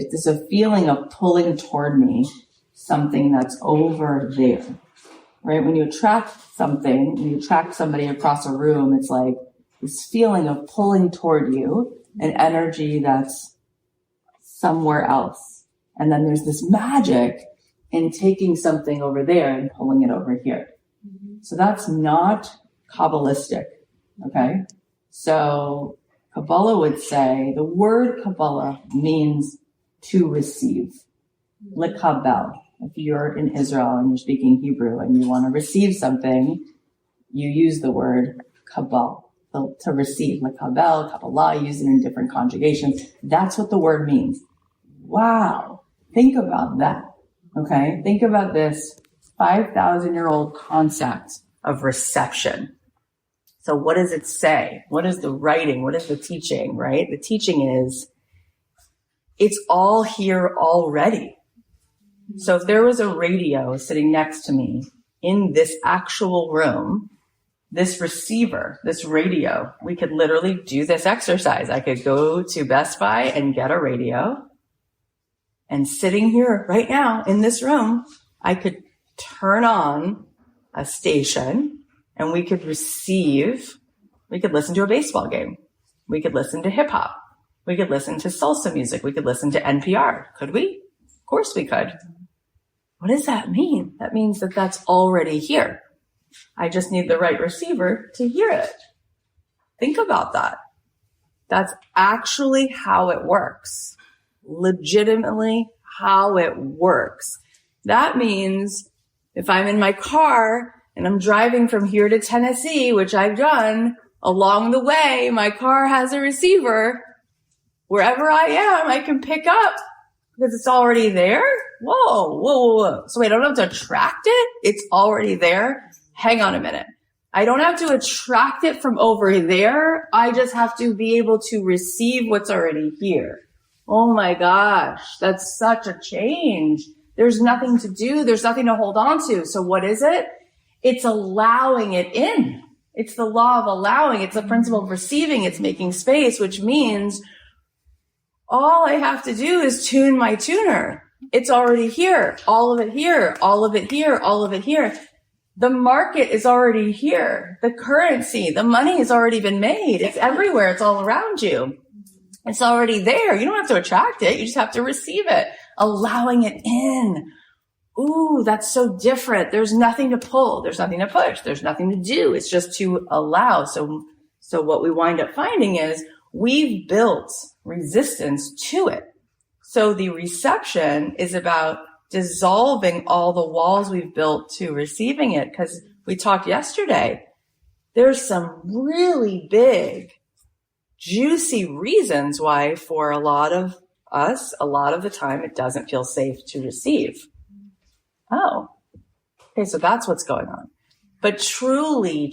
there's a feeling of pulling toward me something that's over there, right? When you attract something, when you attract somebody across a room, it's like this feeling of pulling toward you, an energy that's somewhere else. And then there's this magic in taking something over there and pulling it over here. So that's not Kabbalistic, okay? So Kabbalah would say, the word Kabbalah means to receive. Lekabel. If you're in Israel and you're speaking Hebrew and you want to receive something, you use the word Kabbalah, to receive. Lekabel, Kabbalah, use it in different conjugations. That's what the word means. Wow. Think about that. Okay? Think about this 5,000-year-old concept of reception. So what does it say? What is the writing? What is the teaching, right? The teaching is, it's all here already. So if there was a radio sitting next to me in this actual room, this receiver, this radio, we could literally do this exercise. I could go to Best Buy and get a radio. And sitting here right now in this room, I could turn on a station and we could receive, we could listen to a baseball game. We could listen to hip hop. We could listen to salsa music. We could listen to NPR. Could we? Of course we could. What does that mean? That means that that's already here. I just need the right receiver to hear it. Think about that. That's actually how it works. Legitimately how it works. That means if I'm in my car and I'm driving from here to Tennessee, which I've done, along the way, my car has a receiver. Wherever I am, I can pick up because it's already there. Whoa. So I don't have to attract it. It's already there. Hang on a minute. I don't have to attract it from over there. I just have to be able to receive what's already here. Oh my gosh, that's such a change. There's nothing to do. There's nothing to hold on to. So what is it? It's allowing it in. It's the law of allowing. It's the principle of receiving. It's making space, which means all I have to do is tune my tuner. It's already here. All of it here. All of it here. All of it here. The market is already here. The currency, the money has already been made. It's everywhere. It's all around you. It's already there. You don't have to attract it. You just have to receive it. Allowing it in. Ooh, that's so different. There's nothing to pull. There's nothing to push. There's nothing to do. It's just to allow. So what we wind up finding is we've built resistance to it. So the reception is about dissolving all the walls we've built to receiving it. Because we talked yesterday, there's some really big, juicy reasons why for a lot of us, a lot of the time, it doesn't feel safe to receive. Oh, okay, so that's what's going on. But truly,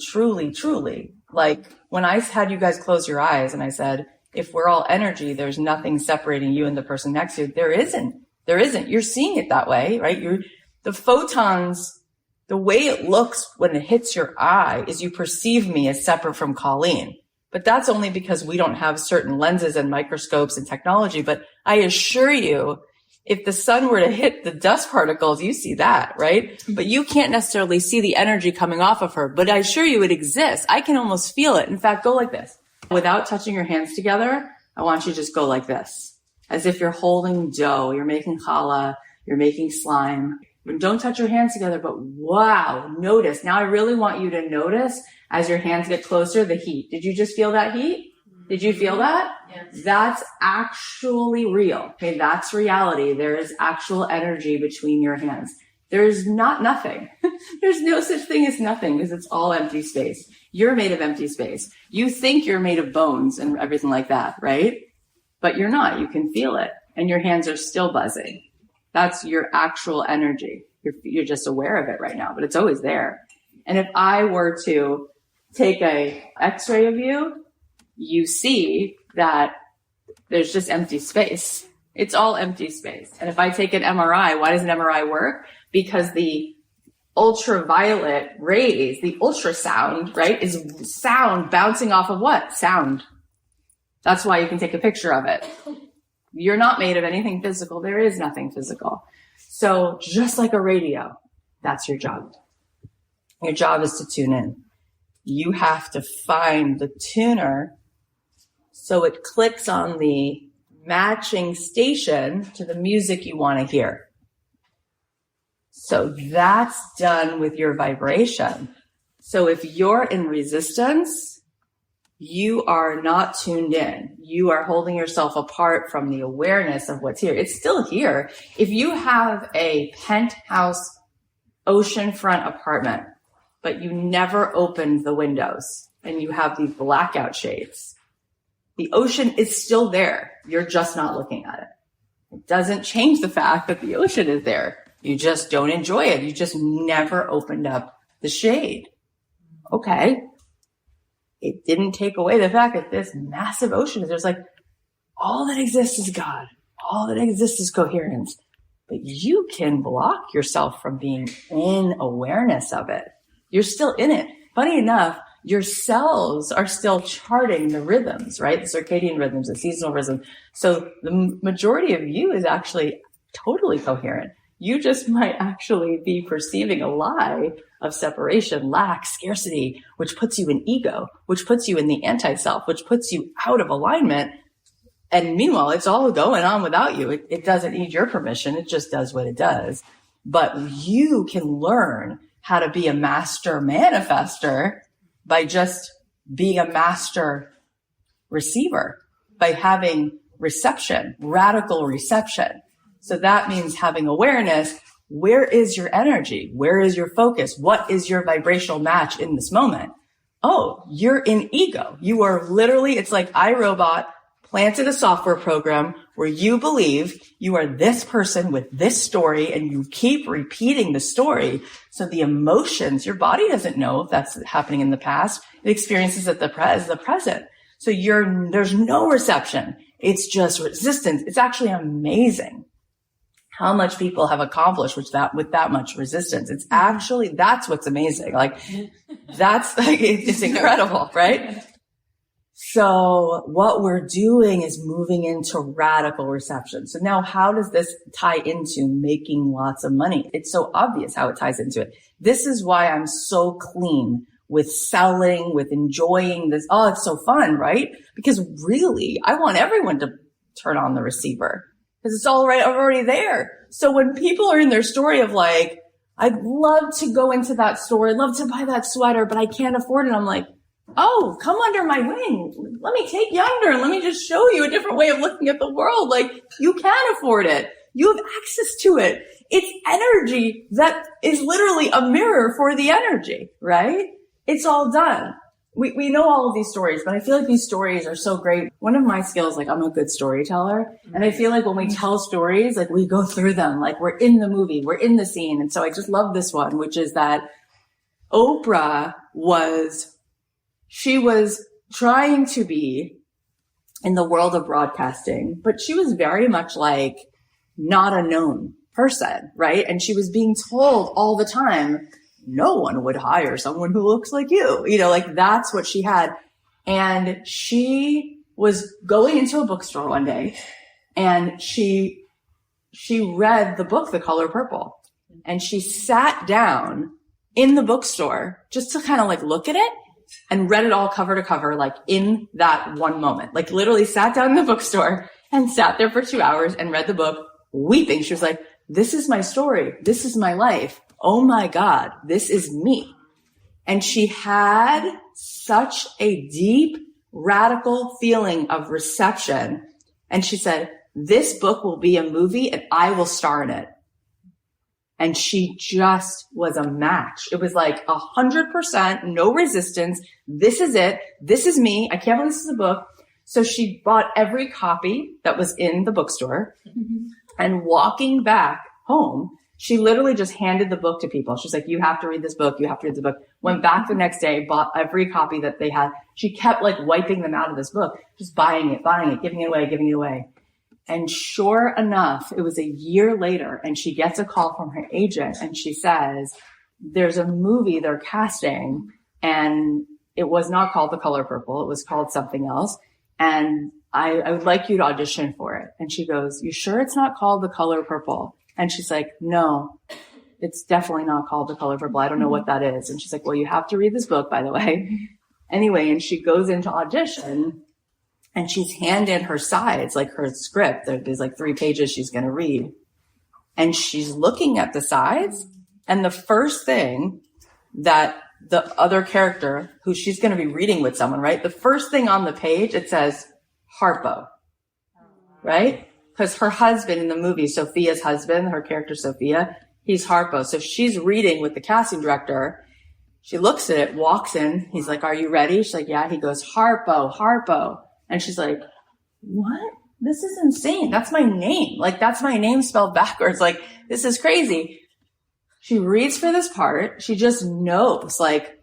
like when I had you guys close your eyes and I said, if we're all energy, there's nothing separating you and the person next to you. There isn't. You're seeing it that way, right? The photons, the way it looks when it hits your eye is you perceive me as separate from Colleen. But that's only because we don't have certain lenses and microscopes and technology. But I assure you, if the sun were to hit the dust particles, you see that, right? But you can't necessarily see the energy coming off of her. But I assure you it exists. I can almost feel it. In fact, go like this. Without touching your hands together, I want you to just go like this. As if you're holding dough. You're making challah. You're making slime. Don't touch your hands together, but wow, notice. Now I really want you to notice as your hands get closer, the heat. Did you just feel that heat? Did you feel that? Yes. That's actually real. Okay, that's reality. There is actual energy between your hands. There's not nothing. There's no such thing as nothing because it's all empty space. You're made of empty space. You think you're made of bones and everything like that, right? But you're not. You can feel it. And your hands are still buzzing. That's your actual energy. You're just aware of it right now, but it's always there. And if I were to take a X-ray of you, you see that there's just empty space. It's all empty space. And if I take an MRI, why does an MRI work? Because the ultraviolet rays, the ultrasound, right, is sound bouncing off of what? Sound. That's why you can take a picture of it. You're not made of anything physical. There is nothing physical. So just like a radio, that's your job. Your job is to tune in. You have to find the tuner so it clicks on the matching station to the music you want to hear. So that's done with your vibration. So if you're in resistance, you are not tuned in. You are holding yourself apart from the awareness of what's here. It's still here. If you have a penthouse oceanfront apartment, but you never opened the windows and you have these blackout shades, the ocean is still there. You're just not looking at it. It doesn't change the fact that the ocean is there. You just don't enjoy it. You just never opened up the shade. Okay. It didn't take away the fact that this massive ocean is there's like all that exists is God. All that exists is coherence. But you can block yourself from being in awareness of it. You're still in it. Funny enough, your cells are still charting the rhythms, right? The circadian rhythms, the seasonal rhythms. So the majority of you is actually totally coherent. You just might actually be perceiving a lie of separation, lack, scarcity, which puts you in ego, which puts you in the anti-self, which puts you out of alignment. And meanwhile, it's all going on without you. It doesn't need your permission. It just does what it does. But you can learn how to be a master manifestor by just being a master receiver, by having reception, radical reception. So that means having awareness. Where is your energy? Where is your focus? What is your vibrational match in this moment? Oh, you're in ego. You are literally, it's like iRobot planted a software program where you believe you are this person with this story and you keep repeating the story. So the emotions, your body doesn't know if that's happening in the past. It experiences it the present. So there's no reception. It's just resistance. It's actually amazing how much people have accomplished with that much resistance. It's actually, that's what's amazing. Like, that's like, it's incredible, right? So what we're doing is moving into radical reception. So now how does this tie into making lots of money? It's so obvious how it ties into it. This is why I'm so clean with selling, with enjoying this. Oh, it's so fun, right? Because really, I want everyone to turn on the receiver because it's all right, already there. So when people are in their story of like, I'd love to go into that store, I'd love to buy that sweater, but I can't afford it. I'm like, oh, come under my wing. Let me take you under and let me just show you a different way of looking at the world. Like, you can afford it. You have access to it. It's energy that is literally a mirror for the energy, right? It's all done. We know all of these stories, but I feel like these stories are so great. One of my skills, like I'm a good storyteller. And I feel like when we tell stories, like we go through them, like we're in the movie, we're in the scene. And so I just love this one, which is that Oprah she was trying to be in the world of broadcasting, but she was very much like not a known person, right? And she was being told all the time, no one would hire someone who looks like you. You know, like that's what she had. And she was going into a bookstore one day and she read the book, The Color Purple, and she sat down in the bookstore just to kind of like look at it and read it all cover to cover, like in that one moment, like literally sat down in the bookstore and sat there for 2 hours and read the book weeping. She was like, this is my story. This is my life. Oh my God, this is me. And she had such a deep, radical feeling of reception. And she said, this book will be a movie and I will star in it. And she just was a match. It was like 100%, no resistance. This is it. This is me. I can't believe this is a book. So she bought every copy that was in the bookstore and walking back home, she literally just handed the book to people. She's like, you have to read this book. You have to read the book. Went back the next day, bought every copy that they had. She kept like wiping them out of this book, just buying it, giving it away. And sure enough, it was a year later and she gets a call from her agent and she says, there's a movie they're casting and it was not called The Color Purple. It was called something else. And I would like you to audition for it. And she goes, you sure it's not called The Color Purple? And she's like, no, it's definitely not called The Color Purple. I don't know what that is. And she's like, well, you have to read this book, by the way. Anyway, and she goes into audition and she's handed her sides, like her script. There's like 3 pages she's going to read. And she's looking at the sides. And the first thing that the other character, who she's going to be reading with someone, right? The first thing on the page, it says Harpo, right? Because her husband in the movie, Sophia's husband, her character Sophia, he's Harpo. So she's reading with the casting director. She looks at it, walks in. He's like, are you ready? She's like, yeah. He goes, Harpo, Harpo. And she's like, what? This is insane. That's my name. Like, that's my name spelled backwards. Like, this is crazy. She reads for this part. She just knows, like,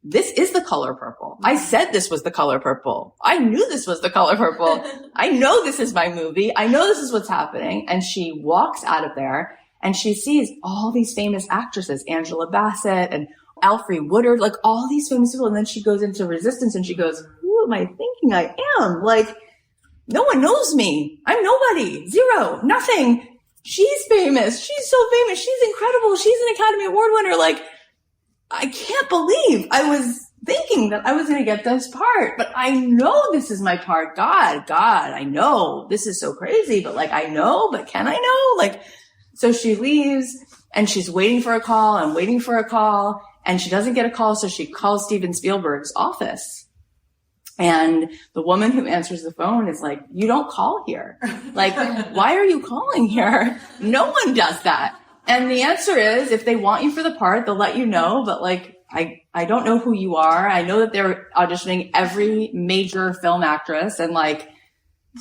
this is The Color Purple. I said this was The Color Purple. I knew this was The Color Purple. I know this is my movie. I know this is what's happening. And she walks out of there and she sees all these famous actresses, Angela Bassett and Alfre Woodard, like all these famous people. And then she goes into Resistance and she goes, who am I thinking I am? Like, no one knows me. I'm nobody. Zero. Nothing. She's famous. She's so famous. She's incredible. She's an Academy Award winner. Like, I can't believe I was thinking that I was going to get this part, but I know this is my part. God, I know this is so crazy, but like, I know, but can I know? Like, so she leaves and she's waiting for a call and waiting for a call and she doesn't get a call. So she calls Steven Spielberg's office. And the woman who answers the phone is like, you don't call here. Like, why are you calling here? No one does that. And the answer is, if they want you for the part, they'll let you know. But like, I don't know who you are. I know that they're auditioning every major film actress and like,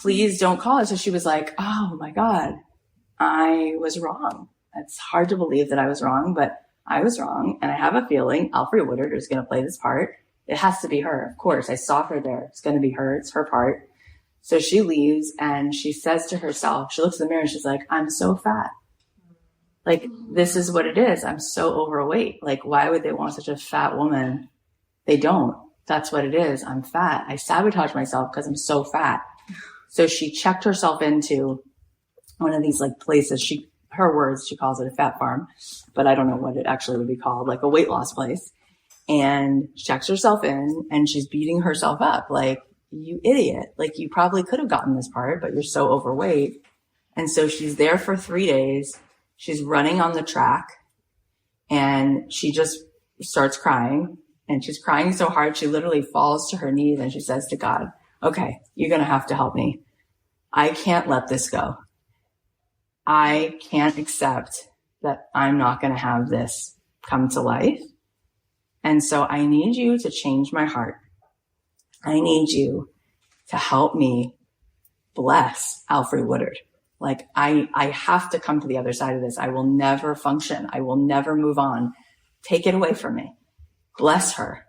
please don't call her. So she was like, oh my God, I was wrong. It's hard to believe that I was wrong, but I was wrong. And I have a feeling Alfre Woodard is going to play this part. It has to be her. Of course, I saw her there. It's going to be her. It's her part. So she leaves and she says to herself, she looks in the mirror and she's like, I'm so fat. Like, this is what it is. I'm so overweight. Like, why would they want such a fat woman? They don't. That's what it is. I'm fat. I sabotage myself because I'm so fat. So she checked herself into one of these like places. Her words, she calls it a fat farm, but I don't know what it actually would be called, like a weight loss place. And checks herself in and she's beating herself up. Like, you idiot. Like, you probably could have gotten this part, but you're so overweight. And so she's there for 3 days. She's running on the track and she just starts crying and she's crying so hard. She literally falls to her knees and she says to God, okay, you're going to have to help me. I can't let this go. I can't accept that I'm not going to have this come to life. And so I need you to change my heart. I need you to help me bless Alfre Woodard. Like, I have to come to the other side of this. I will never function. I will never move on. Take it away from me. Bless her.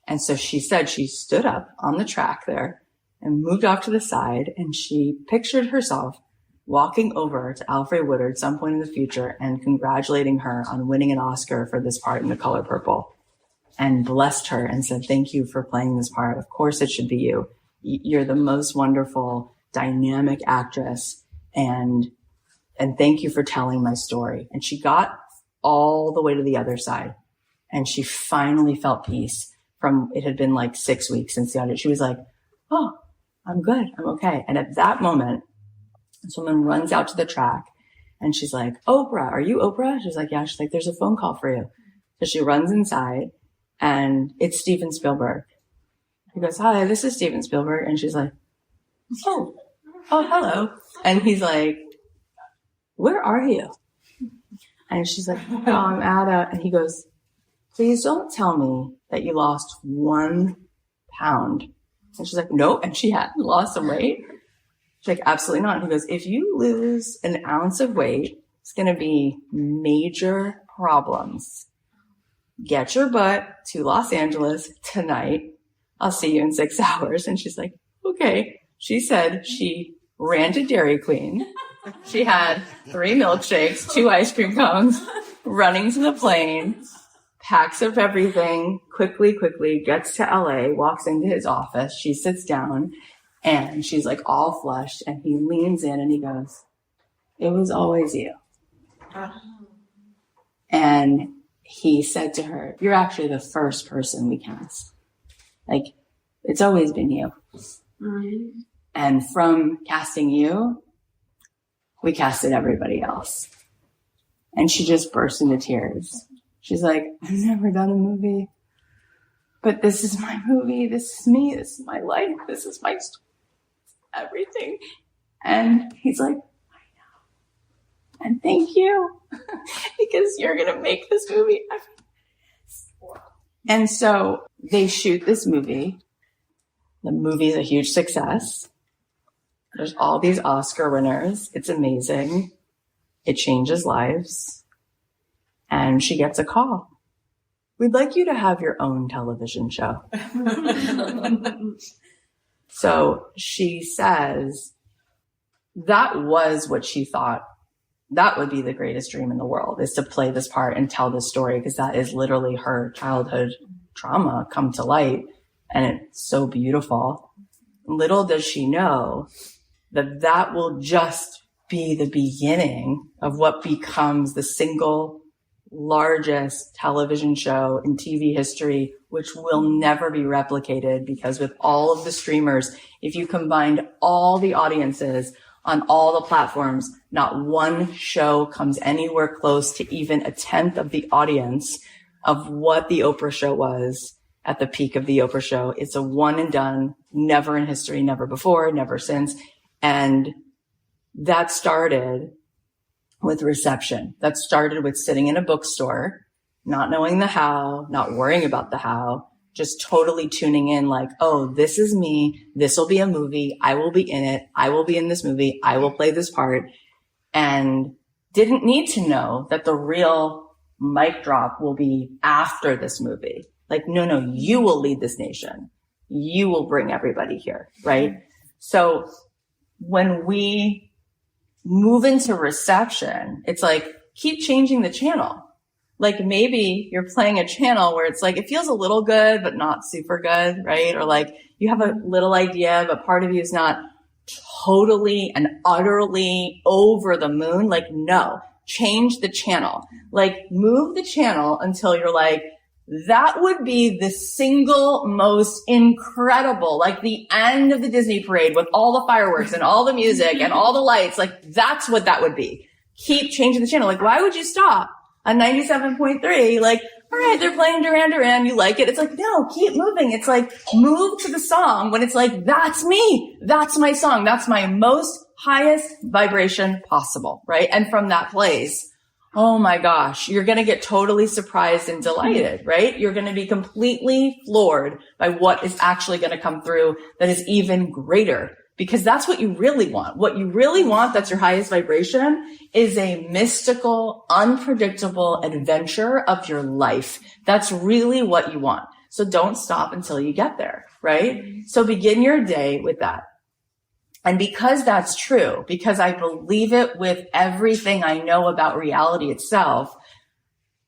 And so she said she stood up on the track there and moved off to the side. And she pictured herself walking over to Alfre Woodard at some point in the future and congratulating her on winning an Oscar for this part in The Color Purple. And blessed her and said, thank you for playing this part. Of course it should be you. You're the most wonderful, dynamic actress. And thank you for telling my story. And she got all the way to the other side. And she finally felt peace from, it had been like 6 weeks since the audition. She was like, oh, I'm good. I'm okay. And at that moment, this woman runs out to the track and she's like, Oprah, are you Oprah? She's like, yeah. She's like, there's a phone call for you. So she runs inside. And it's Steven Spielberg. He goes, hi, this is Steven Spielberg. And she's like, oh, hello. And he's like, where are you? And she's like, oh, I'm and he goes, please don't tell me that you lost 1 pound. And she's like, no. And she hadn't lost some weight. She's like, absolutely not. And he goes, if you lose an ounce of weight, it's going to be major problems. Get your butt to Los Angeles tonight. I'll see you in 6 hours. And she's like, okay. She said she ran to Dairy Queen. She had 3 milkshakes, 2 ice cream cones, running to the plane, packs up everything, quickly, gets to LA, walks into his office. She sits down And she's like all flushed, and he leans in and he goes, "It was always you." And he said to her, "You're actually the first person we cast. Like, it's always been you. Mm-hmm. And from casting you, we casted everybody else." And she just burst into tears. She's like, "I've never done a movie, but this is my movie. This is me. This is my life. This is my everything." And he's like, "I know. And thank you because you're going to make this movie." And so they shoot this movie. The movie is a huge success. There's all these Oscar winners. It's amazing. It changes lives. And she gets a call. "We'd like you to have your own television show." So she says that was what she thought that would be the greatest dream in the world, is to play this part and tell this story, because that is literally her childhood trauma come to light. And it's so beautiful. Little does she know that that will just be the beginning of what becomes the single largest television show in TV history, which will never be replicated, because with all of the streamers, if you combined all the audiences on all the platforms, not one show comes anywhere close to even a tenth of the audience of what the Oprah show was at the peak of the Oprah show. It's a one and done, never in history, never before, never since. And that started with reception. That started with sitting in a bookstore, not knowing the how, not worrying about the how, just totally tuning in like, oh, this is me. This will be a movie. I will be in it. I will be in this movie. I will play this part. And didn't need to know that the real mic drop will be after this movie. Like, no, you will lead this nation. You will bring everybody here, right? So when we move into reception, it's like, keep changing the channel. Like, maybe you're playing a channel where it's like, it feels a little good, but not super good, right? Or like you have a little idea, but part of you is not totally and utterly over the moon. Like, no, change the channel. Like, move the channel until you're like, that would be the single most incredible, like the end of the Disney parade with all the fireworks and all the music and all the lights. Like, that's what that would be. Keep changing the channel. Like, why would you stop on 97.3? Like, all right, they're playing Duran Duran. You like it. It's like, no, keep moving. It's like, move to the song when it's like, that's me. That's my song. That's my most highest vibration possible, right? And from that place, oh my gosh, you're going to get totally surprised and delighted, right? You're going to be completely floored by what is actually going to come through that is even greater, because that's what you really want. What you really want, that's your highest vibration, is a mystical, unpredictable adventure of your life. That's really what you want. So don't stop until you get there, right? So begin your day with that. And because that's true, because I believe it with everything I know about reality itself,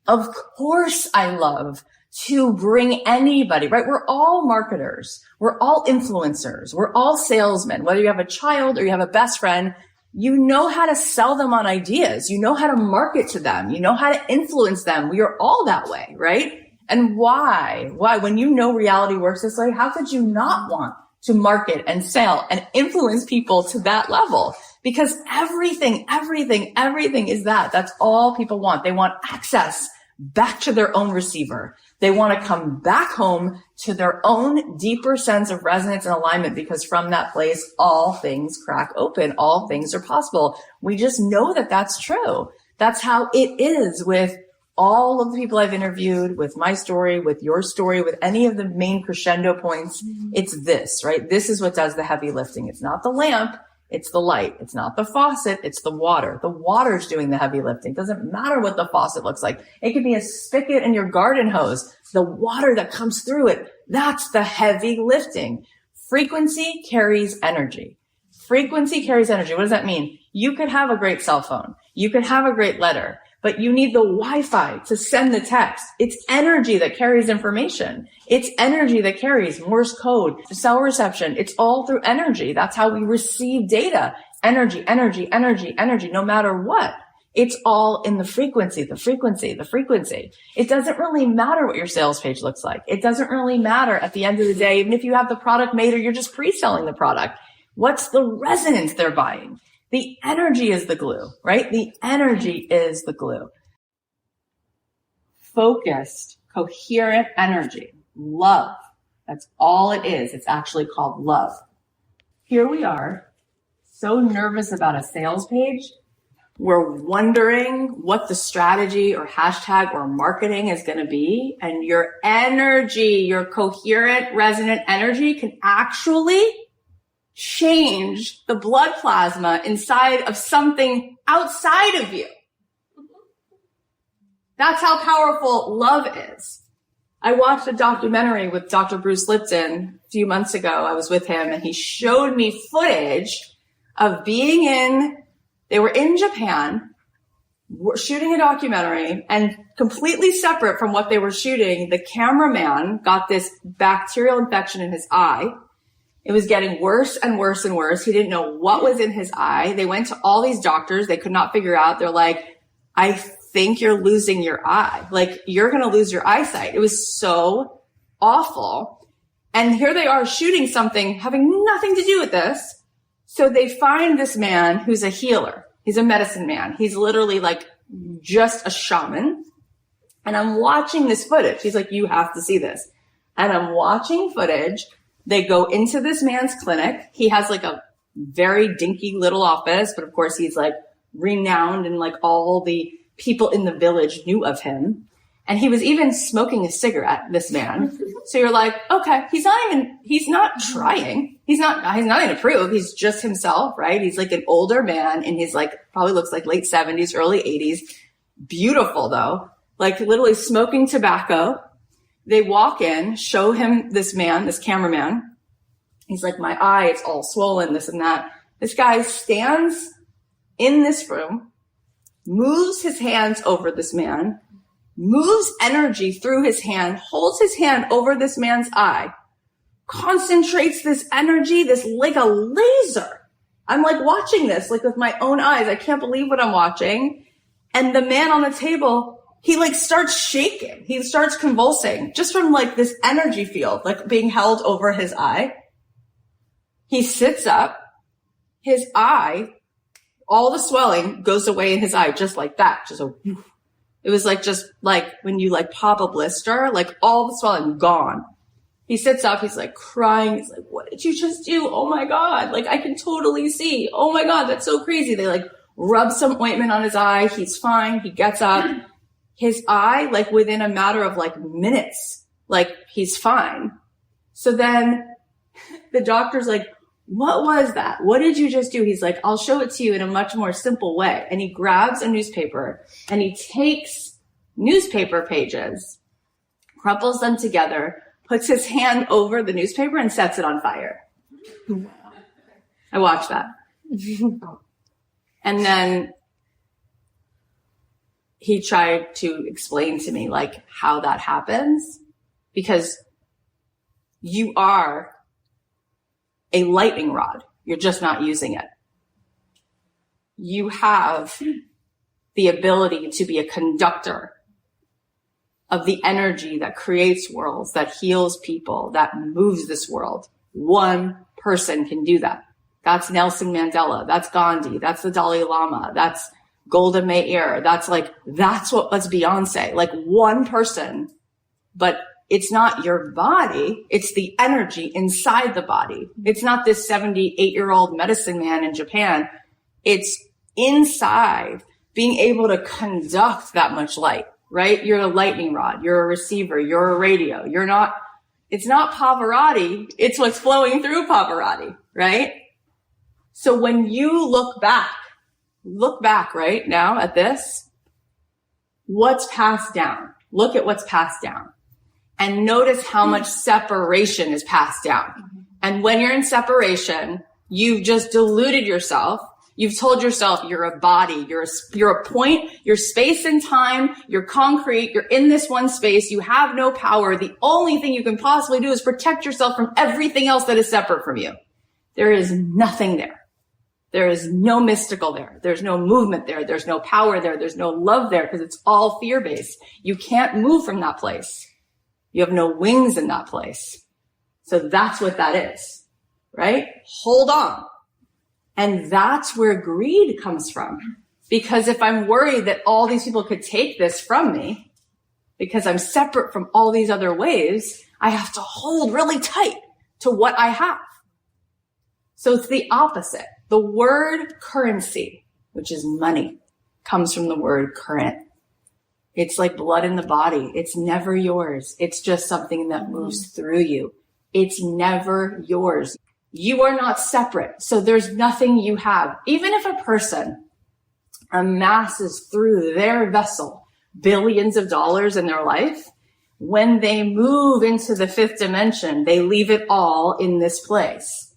of course I love to bring anybody, right? We're all marketers. We're all influencers. We're all salesmen. Whether you have a child or you have a best friend, you know how to sell them on ideas. You know how to market to them. You know how to influence them. We are all that way, right? And why? When you know reality works this way, how could you not want to market and sell and influence people to that level? Because everything is that. That's all people want. They want access back to their own receiver. They want to come back home to their own deeper sense of resonance and alignment, because from that place, all things crack open. All things are possible. We just know that that's true. That's how it is with all of the people I've interviewed, with my story, with your story, with any of the main crescendo points. It's this, right? This is what does the heavy lifting. It's not the lamp. It's the light. It's not the faucet. It's the water. The water's doing the heavy lifting. It doesn't matter what the faucet looks like. It could be a spigot in your garden hose. The water that comes through it, that's the heavy lifting. Frequency carries energy. Frequency carries energy. What does that mean? You could have a great cell phone. You could have a great letter. but you need the Wi-Fi to send the text. It's energy that carries information. It's energy that carries Morse code, cell reception. It's all through energy. That's how we receive data. Energy, energy, energy, energy, no matter what. It's all in the frequency, the frequency, the frequency. It doesn't really matter what your sales page looks like. It doesn't really matter at the end of the day, even if you have the product made or you're just pre-selling the product. What's the resonance they're buying? The energy is the glue, right? The energy is the glue. Focused, coherent energy. Love. That's all it is. It's actually called love. Here we are, so nervous about a sales page. We're wondering what the strategy or hashtag or marketing is going to be. And your energy, your coherent, resonant energy can actually change the blood plasma inside of something outside of you. That's how powerful love is. I watched a documentary with Dr. Bruce Lipton a few months ago. I was with him and he showed me footage of they were in Japan, shooting a documentary, and completely separate from what they were shooting, the cameraman got this bacterial infection in his eye. It was getting worse and worse and worse. He didn't know what was in his eye. They went to all these doctors. They could not figure out. They're like, I think you're losing your eye. Like, you're going to lose your eyesight. It was so awful. And here they are shooting something having nothing to do with this. So they find this man who's a healer. He's a medicine man. He's literally like just a shaman. And I'm watching this footage. He's like, you have to see this. And I'm watching footage. They go into this man's clinic. He has like a very dinky little office, but of course he's like renowned and like all the people in the village knew of him. And he was even smoking a cigarette, this man. So you're like, okay, he's not trying. He's not going to prove. He's just himself, right? He's like an older man and he's like, probably looks like late 70s, early 80s. Beautiful though. Like literally smoking tobacco. They walk in, show him this man, this cameraman. He's like, my eye, it's all swollen, this and that. This guy stands in this room, moves his hands over this man, moves energy through his hand, holds his hand over this man's eye, concentrates this energy, this like a laser. I'm like watching this, like with my own eyes. I can't believe what I'm watching. And the man on the table, he like starts shaking. He starts convulsing just from like this energy field, like being held over his eye. He sits up, his eye, all the swelling goes away in his eye, just like that. Just a whoosh. It was like, just like when you like pop a blister, like all the swelling gone. He sits up, he's like crying. He's like, what did you just do? Oh my God. Like I can totally see. Oh my God. That's so crazy. They like rub some ointment on his eye. He's fine. He gets up. His eye, like within a matter of like minutes, like he's fine. So then the doctor's like, what was that? What did you just do? He's like, I'll show it to you in a much more simple way. And he grabs a newspaper and he takes newspaper pages, crumples them together, puts his hand over the newspaper and sets it on fire. I watched that. And then he tried to explain to me like how that happens, because you are a lightning rod. You're just not using it. You have the ability to be a conductor of the energy that creates worlds, that heals people, that moves this world. One person can do that. That's Nelson Mandela. That's Gandhi. That's the Dalai Lama. That's Golda Meir. That's Beyonce. Like one person, but it's not your body. It's the energy inside the body. It's not this 78-year-old medicine man in Japan. It's inside being able to conduct that much light, right? You're a lightning rod. You're a receiver. You're a radio. It's not Pavarotti. It's what's flowing through Pavarotti, right? So when you look back right now at this, what's passed down? Look at what's passed down. And notice how much separation is passed down. And when you're in separation, you've just deluded yourself. You've told yourself you're a body, you're a point, you're space and time, you're concrete, you're in this one space, you have no power. The only thing you can possibly do is protect yourself from everything else that is separate from you. There is nothing there. There is no mystical there. There's no movement there. There's no power there. There's no love there because it's all fear-based. You can't move from that place. You have no wings in that place. So that's what that is, right? Hold on. And that's where greed comes from. Because if I'm worried that all these people could take this from me, because I'm separate from all these other ways, I have to hold really tight to what I have. So it's the opposite. The word currency, which is money, comes from the word current. It's like blood in the body. It's never yours. It's just something that moves through you. It's never yours. You are not separate. So there's nothing you have. Even if a person amasses through their vessel billions of dollars in their life, when they move into the fifth dimension, they leave it all in this place.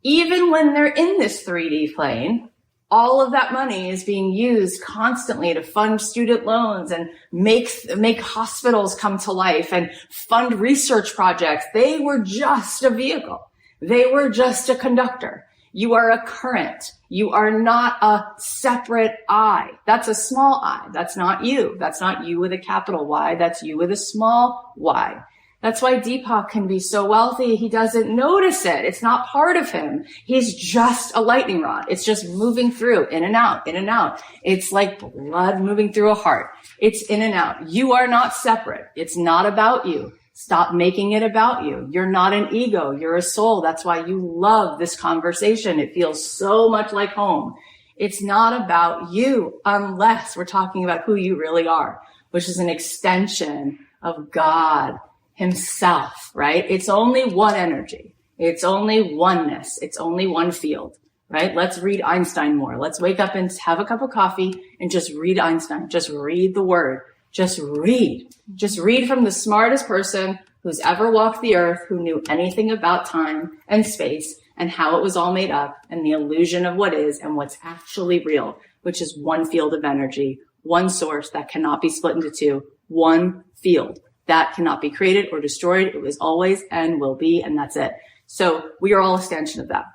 Even when they're in this 3D plane, all of that money is being used constantly to fund student loans and make hospitals come to life and fund research projects. They were just a vehicle. They were just a conductor. You are a current. You are not a separate I. That's a small I. That's not you. That's not you with a capital Y. That's you with a small y. That's why Deepak can be so wealthy. He doesn't notice it. It's not part of him. He's just a lightning rod. It's just moving through, in and out, in and out. It's like blood moving through a heart. It's in and out. You are not separate. It's not about you. Stop making it about you. You're not an ego. You're a soul. That's why you love this conversation. It feels so much like home. It's not about you unless we're talking about who you really are, which is an extension of God Himself, right? It's only one energy. It's only oneness. It's only one field, right? Let's read Einstein more. Let's wake up and have a cup of coffee and just read Einstein. Just read the word. Just read. Just read from the smartest person who's ever walked the earth, who knew anything about time and space and how it was all made up and the illusion of what is and what's actually real, which is one field of energy, one source that cannot be split into two, one field that cannot be created or destroyed. It was always and will be, and that's it. So we are all extension of that.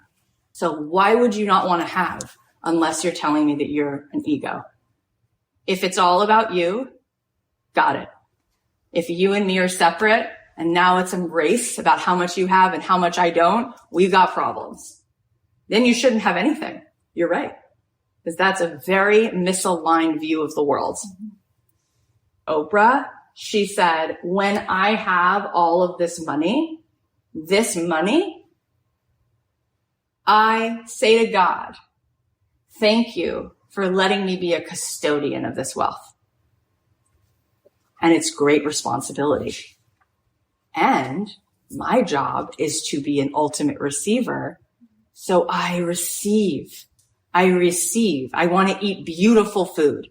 So why would you not want to have unless you're telling me that you're an ego? If it's all about you, got it. If you and me are separate and now it's a race about how much you have and how much I don't, we've got problems. Then you shouldn't have anything. You're right. Because that's a very misaligned view of the world. Oprah, she said, when I have all of this money, I say to God, thank you for letting me be a custodian of this wealth. And it's great responsibility. And my job is to be an ultimate receiver. So I receive. I want to eat beautiful food.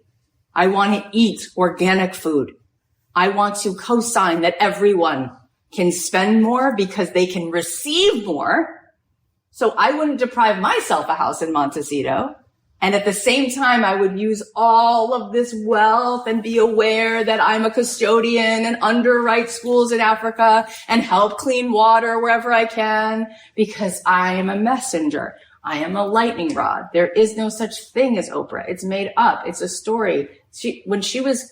I want to eat organic food. I want to co-sign that everyone can spend more because they can receive more. So I wouldn't deprive myself a house in Montecito. And at the same time, I would use all of this wealth and be aware that I'm a custodian and underwrite schools in Africa and help clean water wherever I can because I am a messenger. I am a lightning rod. There is no such thing as Oprah. It's made up. It's a story. When she was,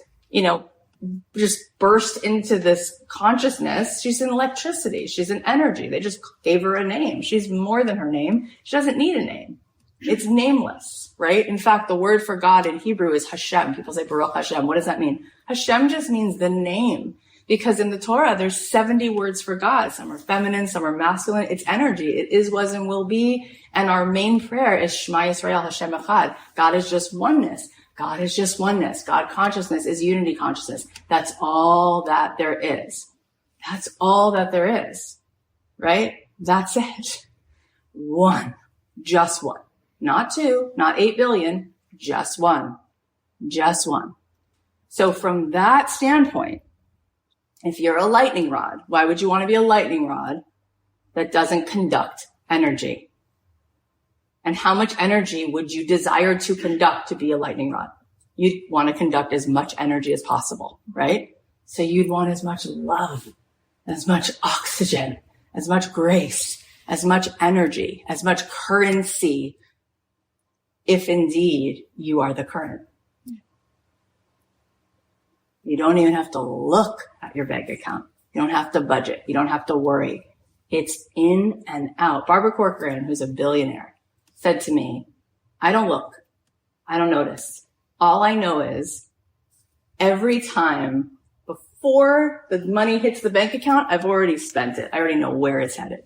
just burst into this consciousness, she's an electricity. She's an energy. They just gave her a name. She's more than her name. She doesn't need a name. It's nameless, right? In fact, the word for God in Hebrew is Hashem. People say Baruch Hashem. What does that mean? Hashem just means the name. Because in the Torah, there's 70 words for God. Some are feminine, some are masculine. It's energy. It is, was, and will be. And our main prayer is Shema Yisrael Hashem Echad. God is just oneness. God is just oneness. God consciousness is unity consciousness. That's all that there is. That's all that there is, right? That's it. One, just one, not two, not 8 billion, just one, just one. So from that standpoint, if you're a lightning rod, why would you want to be a lightning rod that doesn't conduct energy? And how much energy would you desire to conduct to be a lightning rod? You'd want to conduct as much energy as possible, right? So you'd want as much love, as much oxygen, as much grace, as much energy, as much currency, if indeed you are the current. You don't even have to look at your bank account. You don't have to budget. You don't have to worry. It's in and out. Barbara Corcoran, who's a billionaire, said to me, I don't look. I don't notice. All I know is every time before the money hits the bank account, I've already spent it. I already know where it's headed.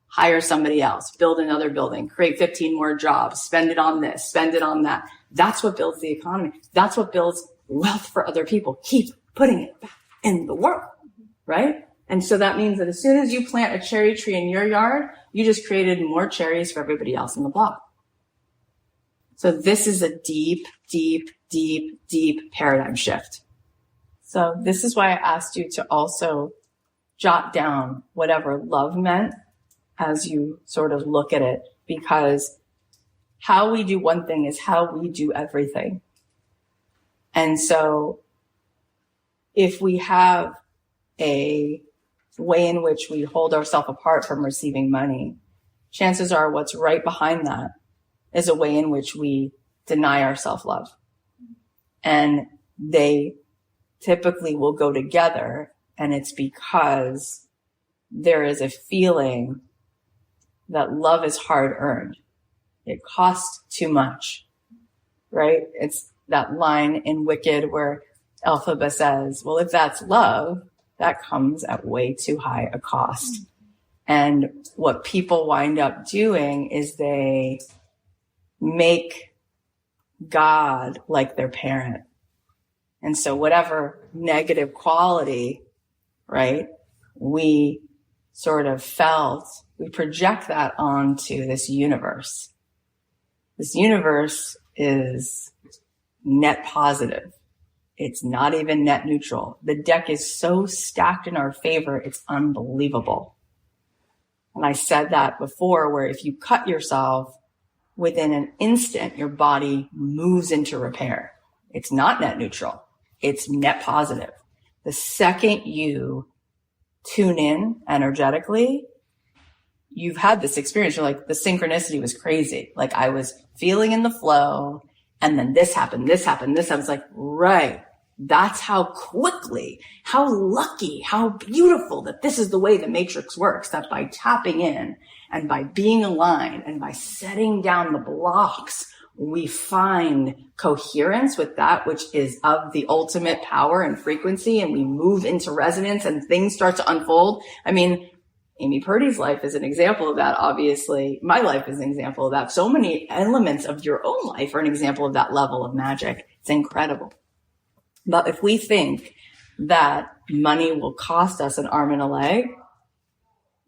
Hire somebody else, build another building, create 15 more jobs, spend it on this, spend it on that. That's what builds the economy. That's what builds wealth for other people. Keep putting it back in the world, right? And so that means that as soon as you plant a cherry tree in your yard, you just created more cherries for everybody else in the block. So this is a deep, deep, deep, deep paradigm shift. So this is why I asked you to also jot down whatever love meant as you sort of look at it, because how we do one thing is how we do everything. And so if we have a way in which we hold ourselves apart from receiving money, chances are what's right behind that is a way in which we deny our self-love. And they typically will go together, and it's because there is a feeling that love is hard earned. It costs too much, right? It's that line in Wicked where Elphaba says, well, if that's love, that comes at way too high a cost. And what people wind up doing is they make God like their parent. And so whatever negative quality, right, we sort of felt, we project that onto this universe. This universe is net positive. It's not even net neutral. The deck is so stacked in our favor, it's unbelievable. And I said that before, where if you cut yourself, within an instant, your body moves into repair. It's not net neutral. It's net positive. The second you tune in energetically, you've had this experience. You're like, the synchronicity was crazy. Like I was feeling in the flow, and then this happened, this happened, this happened. It's like, right. That's how quickly, how lucky, how beautiful that this is the way the matrix works, that by tapping in and by being aligned and by setting down the blocks, we find coherence with that which is of the ultimate power and frequency, and we move into resonance and things start to unfold. I mean, Amy Purdy's life is an example of that, obviously. My life is an example of that. So many elements of your own life are an example of that level of magic. It's incredible. But if we think that money will cost us an arm and a leg,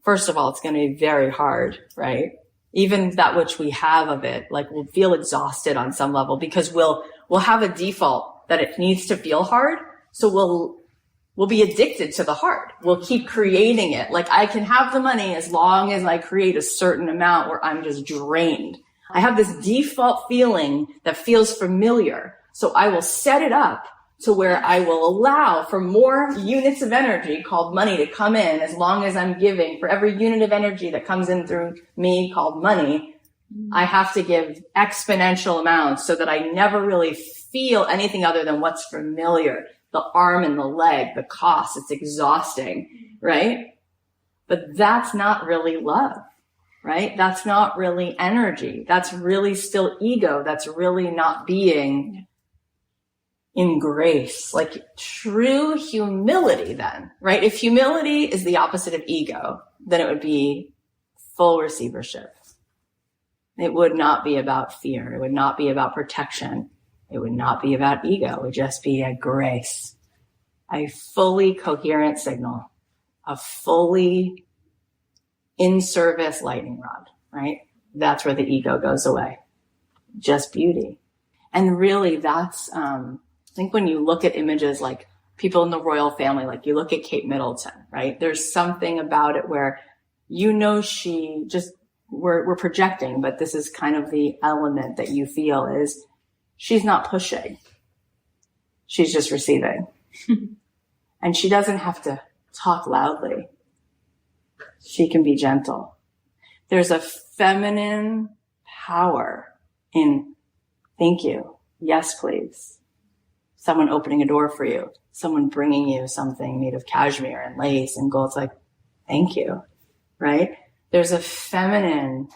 first of all, it's going to be very hard, right? Even that which we have of it, like we'll feel exhausted on some level because we'll have a default that it needs to feel hard. So we'll be addicted to the hard. We'll keep creating it. Like I can have the money as long as I create a certain amount where I'm just drained. I have this default feeling that feels familiar. So I will set it up to where I will allow for more units of energy called money to come in as long as I'm giving. For every unit of energy that comes in through me called money, I have to give exponential amounts so that I never really feel anything other than what's familiar. The arm and the leg, the cost, it's exhausting, right? But that's not really love, right? That's not really energy. That's really still ego. That's really not being in grace, like true humility then, right? If humility is the opposite of ego, then it would be full receivership. It would not be about fear. It would not be about protection. It would not be about ego. It would just be a grace, a fully coherent signal, a fully in-service lightning rod, right? That's where the ego goes away. Just beauty. And really that's, I think when you look at images like people in the royal family, like you look at Kate Middleton, right? There's something about it where, you know, she just we're projecting, but this is kind of the element that you feel is she's not pushing. She's just receiving. And she doesn't have to talk loudly. She can be gentle. There's a feminine power in thank you. Yes, please. Someone opening a door for you. Someone bringing you something made of cashmere and lace and gold. It's like, thank you, right? There's a feminine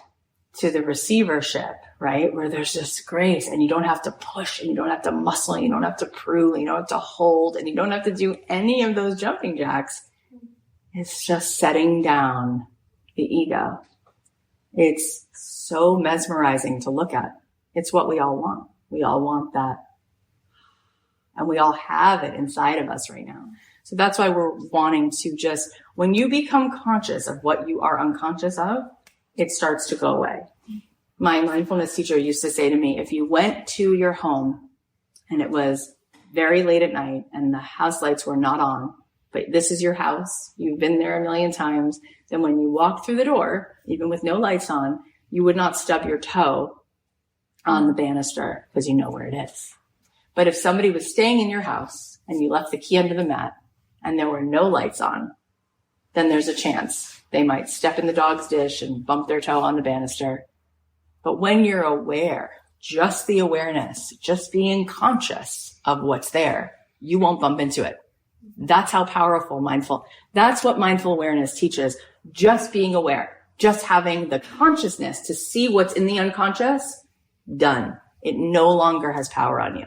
to the receivership, right? Where there's just grace and you don't have to push and you don't have to muscle and you don't have to prove and you don't have to hold and you don't have to do any of those jumping jacks. It's just setting down the ego. It's so mesmerizing to look at. It's what we all want. We all want that. And we all have it inside of us right now. So that's why we're wanting to just, when you become conscious of what you are unconscious of, it starts to go away. My mindfulness teacher used to say to me, if you went to your home and it was very late at night and the house lights were not on, but this is your house, you've been there a million times, then when you walk through the door, even with no lights on, you would not stub your toe on the banister because you know where it is. But if somebody was staying in your house and you left the key under the mat and there were no lights on, then there's a chance they might step in the dog's dish and bump their toe on the banister. But when you're aware, just the awareness, just being conscious of what's there, you won't bump into it. That's how powerful that's what mindful awareness teaches. Just being aware, just having the consciousness to see what's in the unconscious, done. It no longer has power on you.